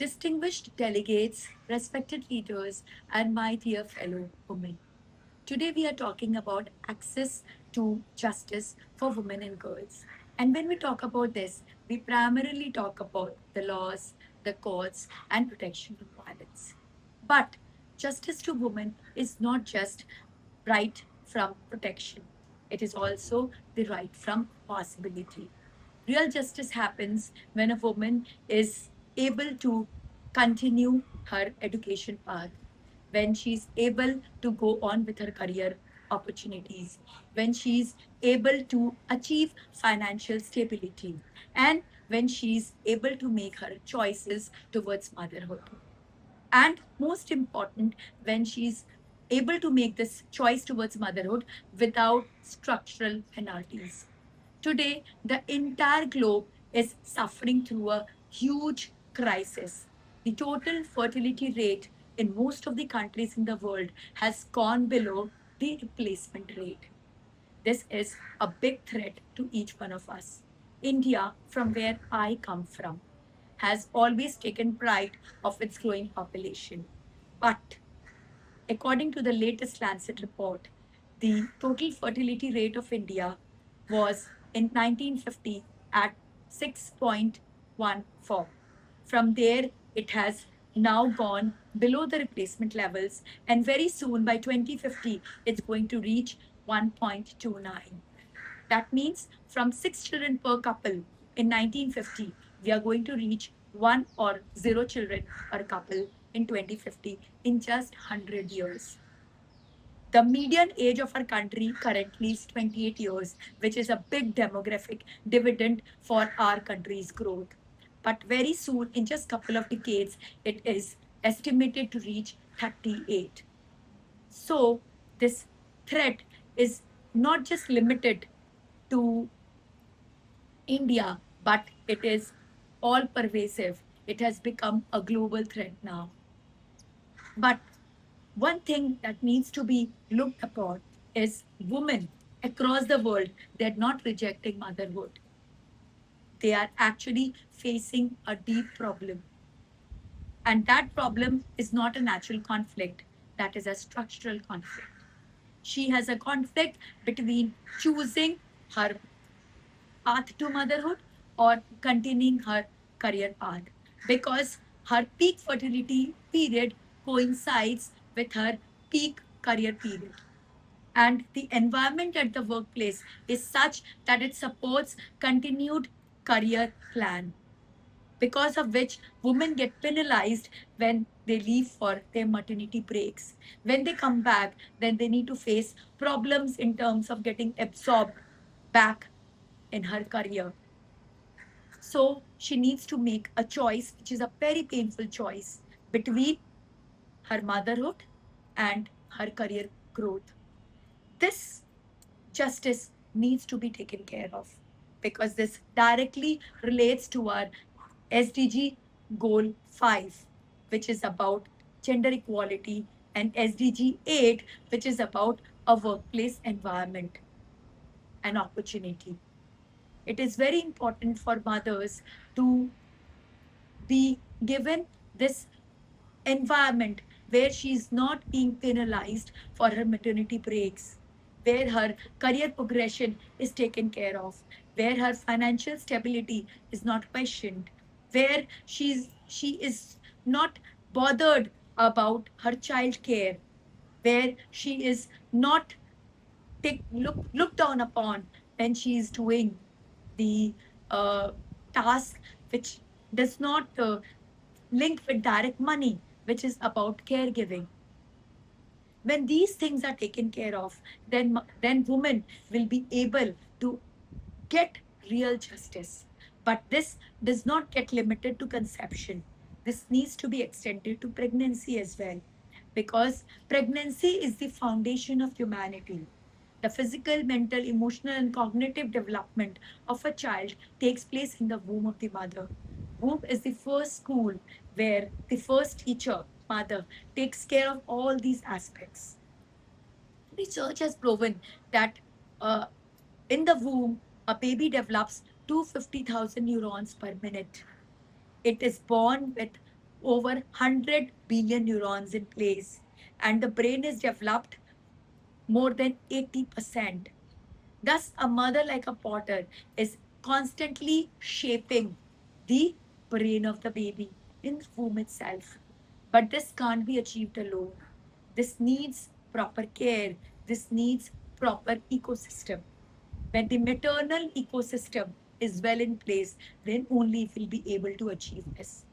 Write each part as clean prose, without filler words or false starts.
Distinguished delegates, respected leaders, and my dear fellow women. Today we are talking about access to justice for women and girls. And when we talk about this, we primarily talk about the laws, the courts, and protection from violence. But justice to women is not just right from protection, it is also the right from possibility. Real justice happens when a woman is able to continue her education path, when she's able to go on with her career opportunities, when she's able to achieve financial stability, and when she's able to make her choices towards motherhood. And most important, when she's able to make this choice towards motherhood without structural penalties. Today, the entire globe is suffering through a huge crisis. The total fertility rate in most of the countries in the world has gone below the replacement rate. This is a big threat to each one of us. India, from where I come from, has always taken pride of its growing population. But according to the latest Lancet report, the total fertility rate of India was in 1950 at 6.14. From there, it has now gone below the replacement levels, and very soon by 2050, it's going to reach 1.29. That means from 6 children per couple in 1950, we are going to reach 1 or 0 children per couple in 2050 in just 100 years. The median age of our country currently is 28 years, which is a big demographic dividend for our country's growth. But very soon, in just a couple of decades, it is estimated to reach 38. So, this threat is not just limited to India, but it is all pervasive. It has become a global threat now. But one thing that needs to be looked upon is women across the world. They're not rejecting motherhood. They are actually facing a deep problem. And that problem is not a natural conflict, that is a structural conflict. She has a conflict between choosing her path to motherhood or continuing her career path because her peak fertility period coincides with her peak career period. And the environment at the workplace is such that it supports continued career plan, because of which women get penalized when they leave for their maternity breaks. When they come back, then they need to face problems in terms of getting absorbed back in her career. So she needs to make a choice, which is a very painful choice, between her motherhood and her career growth. This justice needs to be taken care of because this directly relates to our SDG goal 5, which is about gender equality, and SDG 8, which is about a workplace environment and opportunity. It is very important for mothers to be given this environment where she is not being penalized for her maternity breaks, where her career progression is taken care of, where her financial stability is not questioned, where she is not bothered about her child care, where she is not looked down upon when she is doing the uh, task which does not link with direct money, which is about caregiving. When these things are taken care of, then women will be able to get real justice. But this does not get limited to conception. This needs to be extended to pregnancy as well, because pregnancy is the foundation of humanity. The physical, mental, emotional, and cognitive development of a child takes place in the womb of the mother. Womb is the first school where the first teacher, mother, takes care of all these aspects. Research has proven that uh, in the womb, a baby develops 250,000 neurons per minute. It is born with over 100 billion neurons in place, and the brain is developed more than 80%. Thus, a mother like a potter is constantly shaping the brain of the baby in the womb itself. But this can't be achieved alone. This needs proper care. This needs proper ecosystem. When the maternal ecosystem is well in place, then only we'll be able to achieve this.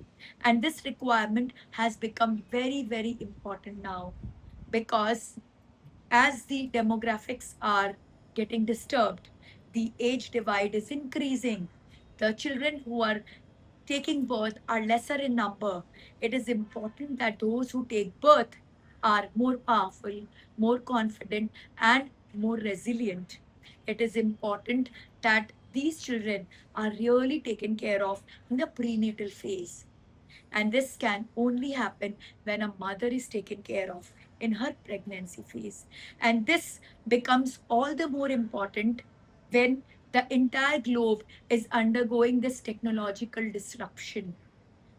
And this requirement has become very, very important now because as the demographics are getting disturbed, the age divide is increasing. The children who are taking birth are lesser in number. It is important that those who take birth are more powerful, more confident, and more resilient. It is important that these children are really taken care of in the prenatal phase. And this can only happen when a mother is taken care of in her pregnancy phase. And this becomes all the more important when the entire globe is undergoing this technological disruption.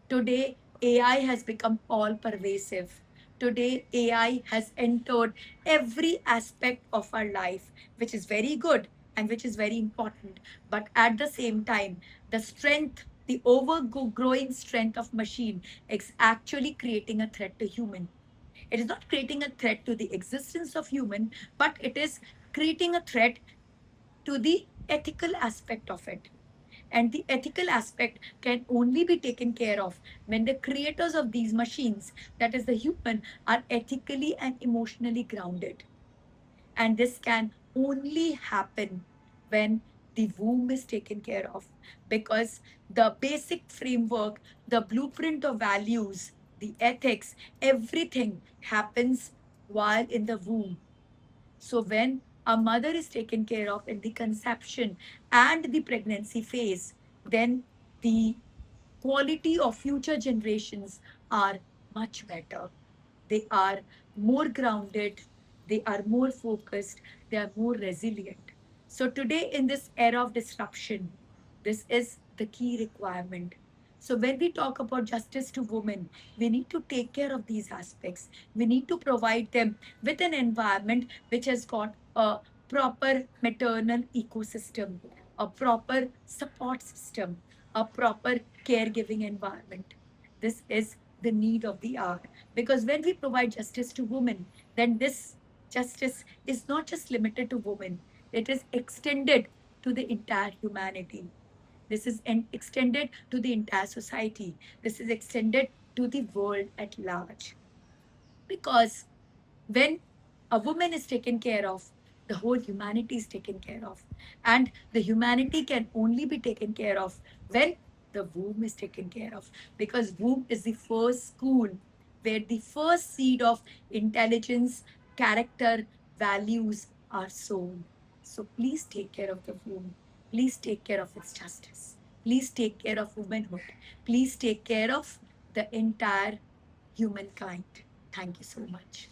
Today, AI has become all pervasive. Today, AI has entered every aspect of our life, which is very good and which is very important. But at the same time, the strength, the overgrowing strength of machine is actually creating a threat to human. It is not creating a threat to the existence of human, but it is creating a threat to the ethical aspect of it. And the ethical aspect can only be taken care of when the creators of these machines, that is the human, are ethically and emotionally grounded. And this can only happen when the womb is taken care of because the basic framework, the blueprint of values, the ethics, everything happens while in the womb. So when a mother is taken care of in the conception and the pregnancy phase, then the quality of future generations are much better. They are more grounded, they are more focused, they are more resilient. So today in this era of disruption, this is the key requirement. So when we talk about justice to women, we need to take care of these aspects. We need to provide them with an environment which has got a proper maternal ecosystem, a proper support system, a proper caregiving environment. This is the need of the hour. Because when we provide justice to women, then this justice is not just limited to women, it is extended to the entire humanity. This is extended to the entire society. This is extended to the world at large. Because when a woman is taken care of, the whole humanity is taken care of. And the humanity can only be taken care of when the womb is taken care of. Because womb is the first school where the first seed of intelligence, character, values are sown. So please take care of the womb. Please take care of its justice. Please take care of womanhood. Please take care of the entire humankind. Thank you so much.